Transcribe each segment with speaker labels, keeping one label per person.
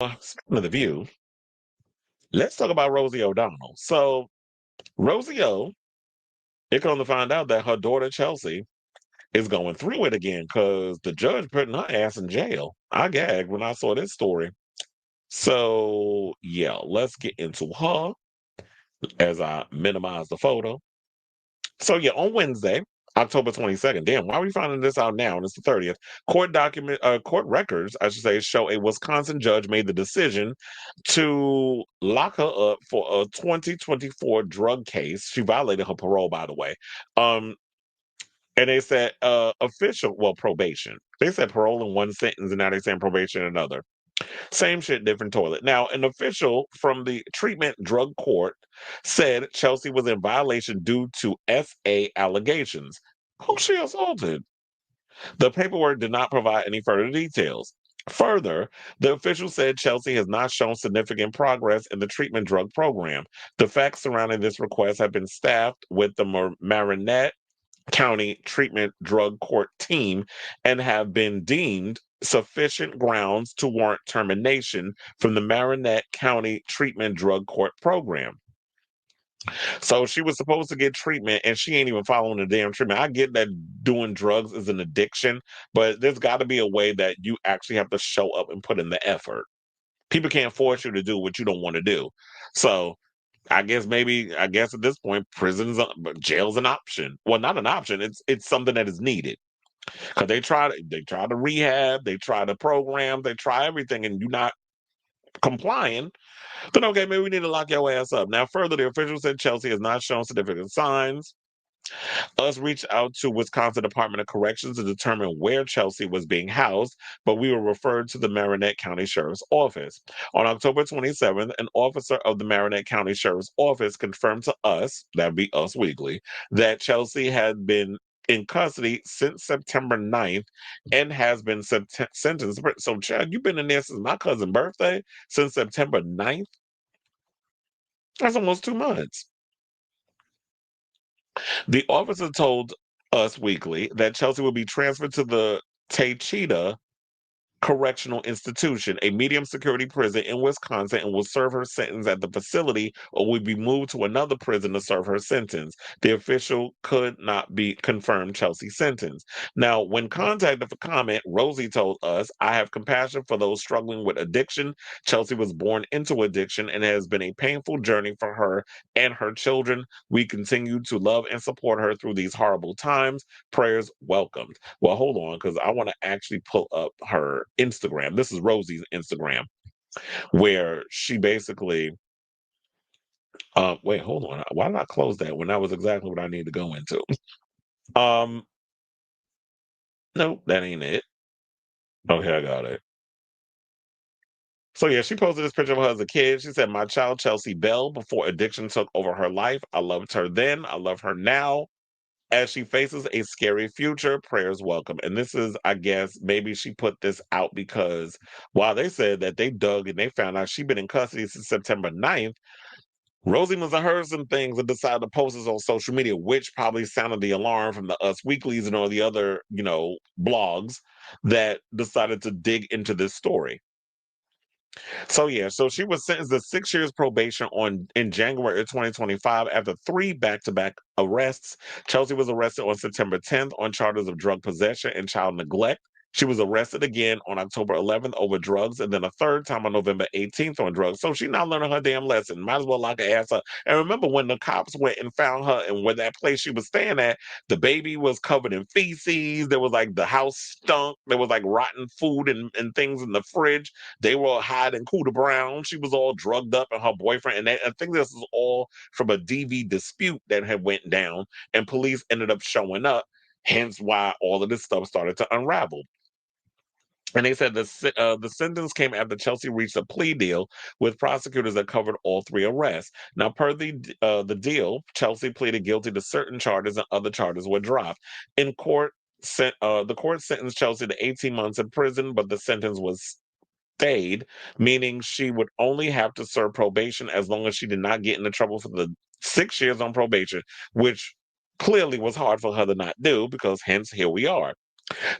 Speaker 1: Speaking of the View, let's talk about Rosie O'Donnell. So, Rosie O, it come to find out that her daughter Chelsea is going through it again because the judge putting her ass in jail. I gagged when I saw this story. So, yeah, let's get into her as I minimize the photo. So yeah, on Wednesday, October 22nd. Damn, why are we finding this out now? And it's the 30th. Court records, I should say, show a Wisconsin judge made the decision to lock her up for a 2024 drug case. She violated her parole, by the way. Um, and they said probation. They said parole in one sentence, and now they're saying probation in another. Same shit, different toilet. Now, an official from the treatment drug court said Chelsea was in violation due to SA allegations. Who she assaulted? The paperwork did not provide any further details. Further, the official said Chelsea has not shown significant progress in the treatment drug program. The facts surrounding this request have been staffed with the Marinette County Treatment Drug Court team and have been deemed sufficient grounds to warrant termination from the Marinette County Treatment Drug Court program. So she was supposed to get treatment and she ain't even following the damn treatment. I get that doing drugs is an addiction, but there's got to be a way that you actually have to show up and put in the effort. People can't force you to do what you don't want to do. So I guess at this point, jail's an option. Well, not an option. It's something that is needed because they try to rehab, they try to program, they try everything, and you're not complying. Then okay, maybe we need to lock your ass up. Now, further, the official said Chelsea has not shown significant signs. Us reached out to Wisconsin Department of Corrections to determine where Chelsea was being housed, but we were referred to the Marinette County Sheriff's Office. On October 27th, an officer of the Marinette County Sheriff's Office confirmed to us, that'd be us weekly, that Chelsea had been in custody since September 9th and has been sentenced. So, Chad, you've been in there since my cousin's birthday, since September 9th? That's almost 2 months. The officer told Us Weekly that Chelsea will be transferred to the Taycheedah Correctional Institution, a medium security prison in Wisconsin, and will serve her sentence at the facility or will be moved to another prison to serve her sentence. The official could not be confirmed Chelsea's sentence. Now, when contacted for comment, Rosie told us, I have compassion for those struggling with addiction. Chelsea was born into addiction and it has been a painful journey for her and her children. We continue to love and support her through these horrible times. Prayers welcomed. Well, hold on, because I want to actually pull up her Instagram. This is Rosie's Instagram, where she basically, wait, hold on. Why did I close that when that was exactly what I need to go into? Um, no, that ain't it. Okay, I got it. So yeah, she posted this picture of her as a kid. She said, "My child Chelsea Bell, before addiction took over her life. I loved her then. I love her now. As she faces a scary future, prayers welcome." And this is, I guess, maybe she put this out because while they said that they dug and they found out she'd been in custody since September 9th, Rosie must have heard some things and decided to post this on social media, which probably sounded the alarm from the Us Weeklies and all the other, blogs that decided to dig into this story. So yeah, so she was sentenced to 6 years probation in January of 2025 after three back-to-back arrests. Chelsea was arrested on September 10th on charges of drug possession and child neglect. She was arrested again on October 11th over drugs, and then a third time on November 18th on drugs. So she's not learning her damn lesson. Might as well lock her ass up. And remember when the cops went and found her, and where that place she was staying at, the baby was covered in feces. There was like the house stunk. There was like rotten food and things in the fridge. They were hiding Cooter Brown. She was all drugged up, and her boyfriend. And I think this is all from a DV dispute that had went down, and police ended up showing up. Hence why all of this stuff started to unravel. And they said the sentence came after Chelsea reached a plea deal with prosecutors that covered all three arrests. Now, per the deal, Chelsea pleaded guilty to certain charges and other charges were dropped. In court, the court sentenced Chelsea to 18 months in prison, but the sentence was stayed, meaning she would only have to serve probation as long as she did not get into trouble for the 6 years on probation, which clearly was hard for her to not do because hence here we are.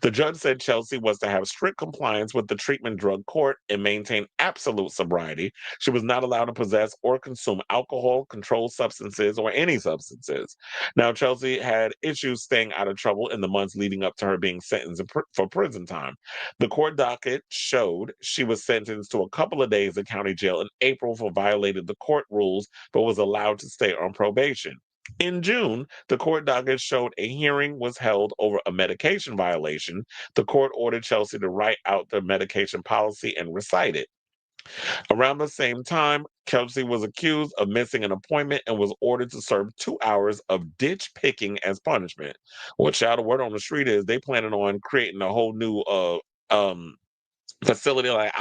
Speaker 1: The judge said Chelsea was to have strict compliance with the treatment drug court and maintain absolute sobriety. She was not allowed to possess or consume alcohol, controlled substances, or any substances. Now, Chelsea had issues staying out of trouble in the months leading up to her being sentenced for prison time. The court docket showed she was sentenced to a couple of days in county jail in April for violating the court rules, but was allowed to stay on probation. In June, the court docket showed a hearing was held over a medication violation. The court ordered Chelsea to write out the medication policy and recite it. Around the same time, Chelsea was accused of missing an appointment and was ordered to serve 2 hours of ditch picking as punishment. What child, the word on the street is they planning on creating a whole new um facility like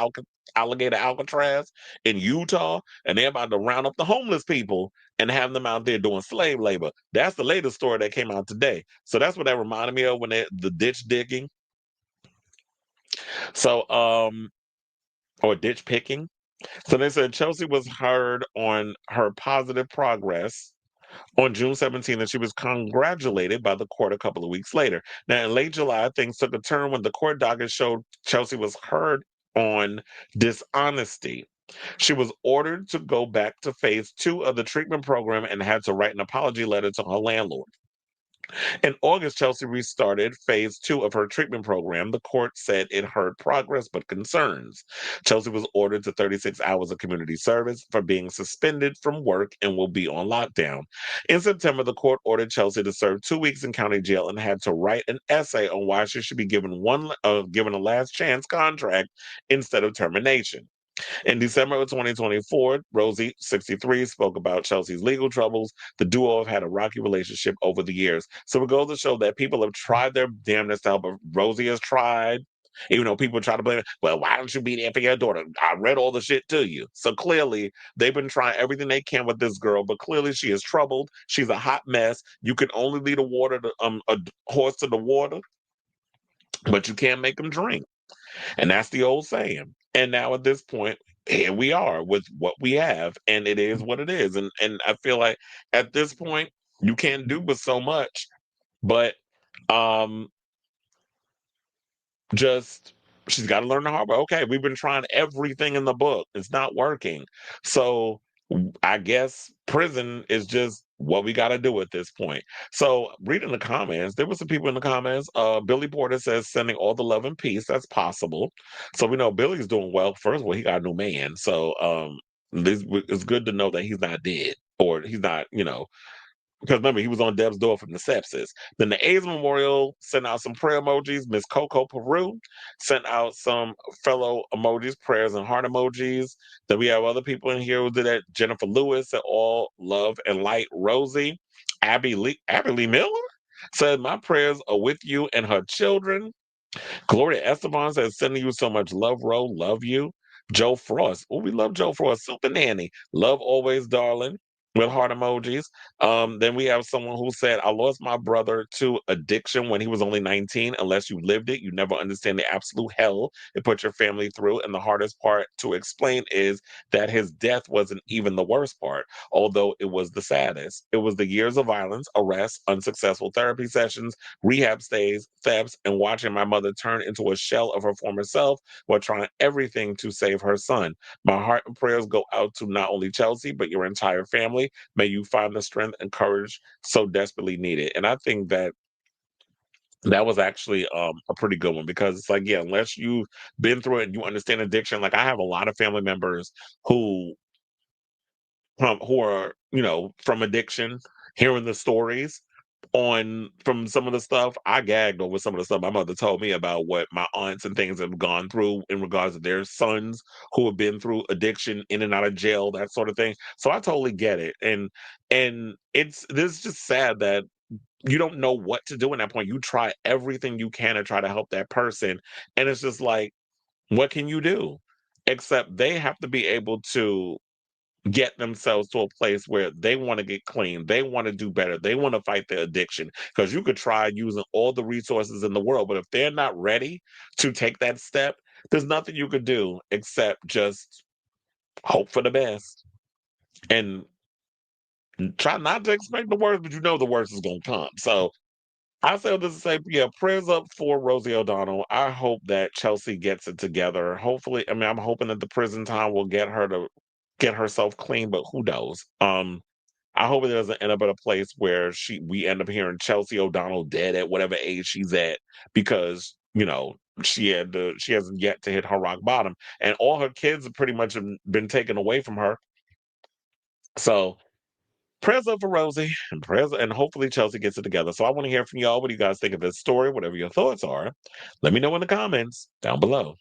Speaker 1: Alligator Alcatraz in Utah, and they're about to round up the homeless people and have them out there doing slave labor. That's the latest story that came out today. So that's what that reminded me of when the ditch digging. So or ditch picking. So they said Chelsea was heard on her positive progress on June 17th, and she was congratulated by the court a couple of weeks later. Now, in late July, things took a turn when the court docket showed Chelsea was heard on dishonesty. She was ordered to go back to phase two of the treatment program and had to write an apology letter to her landlord. In August, Chelsea restarted phase two of her treatment program. The court said it heard progress but concerns. Chelsea was ordered to 36 hours of community service for being suspended from work and will be on lockdown. In September, the court ordered Chelsea to serve 2 weeks in county jail and had to write an essay on why she should be given a last chance contract instead of termination. In December of 2024, Rosie, 63, spoke about Chelsea's legal troubles. The duo have had a rocky relationship over the years. So it goes to show that people have tried their damnedest to help her. Rosie has tried. Even though people try to blame it, well, why don't you be there for your daughter? I read all the shit to you. So clearly, they've been trying everything they can with this girl, but clearly she is troubled. She's a hot mess. You can only lead a horse to the water, but you can't make him drink. And that's the old saying. And now at this point, here we are with what we have, and it is what it is. And I feel like at this point, you can't do but so much, but um just she's got to learn the hard way. Okay, we've been trying everything in the book. It's not working. So I guess prison is just what we got to do at this point. So reading the comments, there were some people in the comments. Billy Porter says sending all the love and peace. That's possible. So we know Billy's doing well. First of all, he got a new man. So it's good to know that he's not dead or he's not, because remember, he was on Deb's door from the sepsis. Then the AIDS Memorial sent out some prayer emojis. Miss Coco Peru sent out some fellow emojis, prayers and heart emojis. Then we have other people in here who did that. Jennifer Lewis said, all love and light. Rosie. Abby Lee Miller said, my prayers are with you and her children. Gloria Esteban says, sending you so much love, Ro. Love you. Joe Frost. Oh, we love Joe Frost. Super Nanny. Love always, darling. With heart emojis. Then we have someone who said, I lost my brother to addiction when he was only 19. Unless you lived it, you never understand the absolute hell it put your family through. And the hardest part to explain is that his death wasn't even the worst part, although it was the saddest. It was the years of violence, arrests, unsuccessful therapy sessions, rehab stays, thefts, and watching my mother turn into a shell of her former self while trying everything to save her son. My heart and prayers go out to not only Chelsea, but your entire family. May you find the strength and courage so desperately needed. And I think that that was actually a pretty good one because it's like, yeah, unless you've been through it and you understand addiction, like I have a lot of family members who who are from addiction, hearing the stories on from some of the stuff, I gagged over some of the stuff my mother told me about what my aunts and things have gone through in regards to their sons who have been through addiction, in and out of jail, that sort of thing. So I totally get it. And it's just sad that you don't know what to do in that point. You try everything you can to try to help that person. And it's just like, what can you do? Except they have to be able to get themselves to a place where they want to get clean. They want to do better. They want to fight their addiction. Because you could try using all the resources in the world, but if they're not ready to take that step, there's nothing you could do except just hope for the best and try not to expect the worst, but you know the worst is going to come. So I said this to say, yeah, prayers up for Rosie O'Donnell. I hope that Chelsea gets it together. Hopefully, I mean, I'm hoping that the prison time will get her to get herself clean, but who knows? I hope it doesn't end up at a place where we end up hearing Chelsea O'Donnell dead at whatever age she's at because she hasn't yet to hit her rock bottom, and all her kids have pretty much been taken away from her. So prayers up for Rosie and prayers, and hopefully Chelsea gets it together. So I want to hear from y'all. What do you guys think of this story? Whatever your thoughts are, let me know in the comments down below.